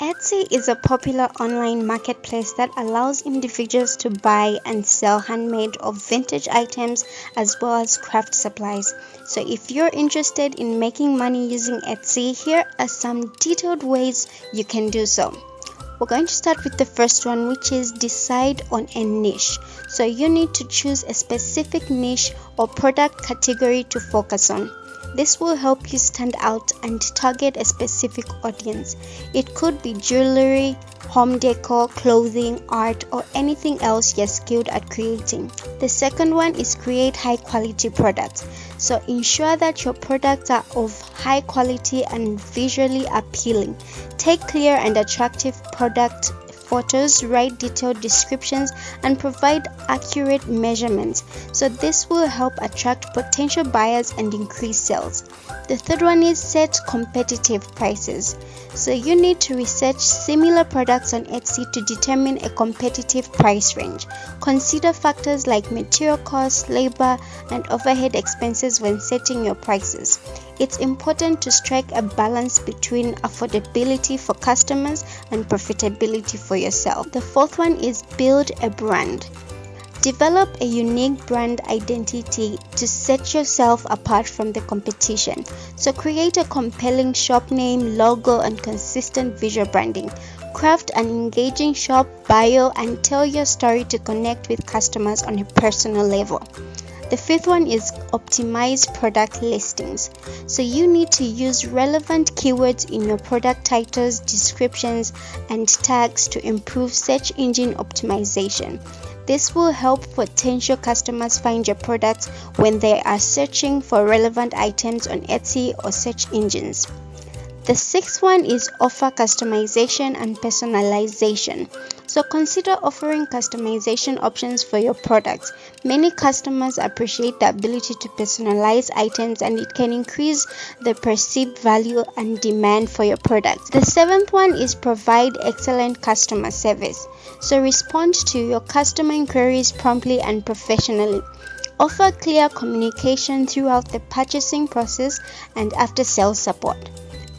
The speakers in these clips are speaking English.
Etsy is a popular online marketplace that allows individuals to buy and sell handmade or vintage items as well as craft supplies. So if you're interested in making money using Etsy, here are some detailed ways you can do so. We're going to start with the first one, which is decide on a niche. So you need to choose a specific niche or product category to focus on. This will help you stand out and target a specific audience. It could be jewelry, home decor, clothing, art, or anything else you're skilled at creating. The second one is create high quality products. So ensure that your products are of high quality and visually appealing. Take clear and attractive product photos, write detailed descriptions, and provide accurate measurements. So this will help attract potential buyers and increase sales. The third one is set competitive prices. So you need to research similar products on Etsy to determine a competitive price range. Consider factors like material costs, labor, and overhead expenses when setting your prices. It's important to strike a balance between affordability for customers and profitability for yourself. The fourth one is build a brand. Develop a unique brand identity to set yourself apart from the competition. So create a compelling shop name, logo, and consistent visual branding. Craft an engaging shop bio and tell your story to connect with customers on a personal level. The fifth one is optimize product listings. So you need to use relevant keywords in your product titles, descriptions, and tags to improve search engine optimization. This will help potential customers find your products when they are searching for relevant items on Etsy or search engines. The sixth one is offer customization and personalization. So consider offering customization options for your products. Many customers appreciate the ability to personalize items, and it can increase the perceived value and demand for your products. The seventh one is provide excellent customer service. So respond to your customer inquiries promptly and professionally. Offer clear communication throughout the purchasing process and after sales support.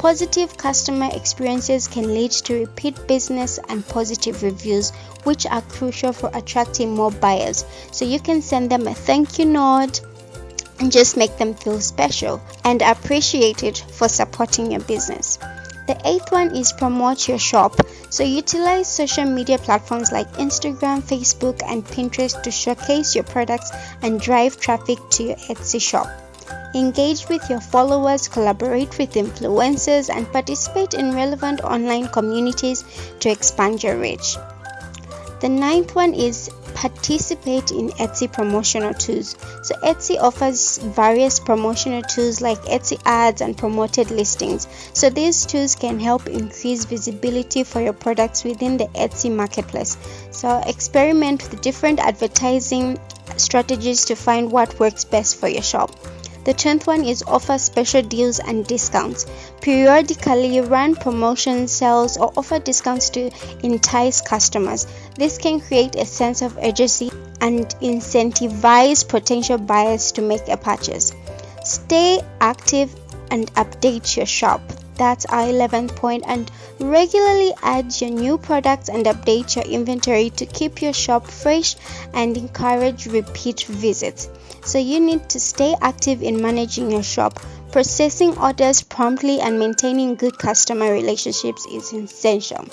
Positive customer experiences can lead to repeat business and positive reviews, which are crucial for attracting more buyers. So you can send them a thank you note and just make them feel special and appreciated for supporting your business. The eighth one is promote your shop. So utilize social media platforms like Instagram, Facebook, and Pinterest to showcase your products and drive traffic to your Etsy shop. Engage with your followers, collaborate with influencers, and participate in relevant online communities to expand your reach. The ninth one is participate in Etsy promotional tools. So Etsy offers various promotional tools like Etsy ads and promoted listings. So these tools can help increase visibility for your products within the Etsy marketplace. So experiment with different advertising strategies to find what works best for your shop. The 10th one is offer special deals and discounts. Periodically run promotion sales or offer discounts to entice customers. This can create a sense of urgency and incentivize potential buyers to make a purchase. Stay active and update your shop. That's our 11th point. And regularly add your new products and update your inventory to keep your shop fresh and encourage repeat visits. So you need to stay active in managing your shop. Processing orders promptly and maintaining good customer relationships is essential.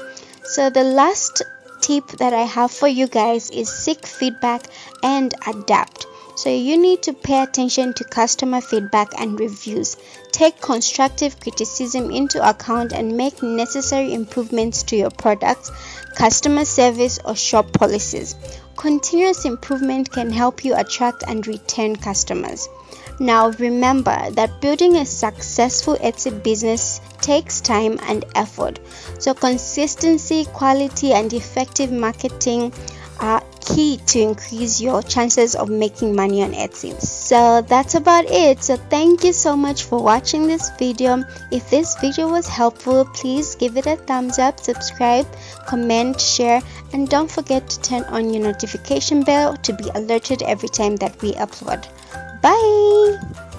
So the last tip that I have for you guys is seek feedback and adapt. So you need to pay attention to customer feedback and reviews. Take constructive criticism into account and make necessary improvements to your products, customer service, or shop policies. Continuous improvement can help you attract and retain customers. Now remember that building a successful Etsy business takes time and effort. So consistency, quality, and effective marketing are key to increase your chances of making money on Etsy. So that's about it. So thank you so much for watching this video. If this video was helpful, please give it a thumbs up, subscribe, comment, share, and don't forget to turn on your notification bell to be alerted every time that we upload. Bye.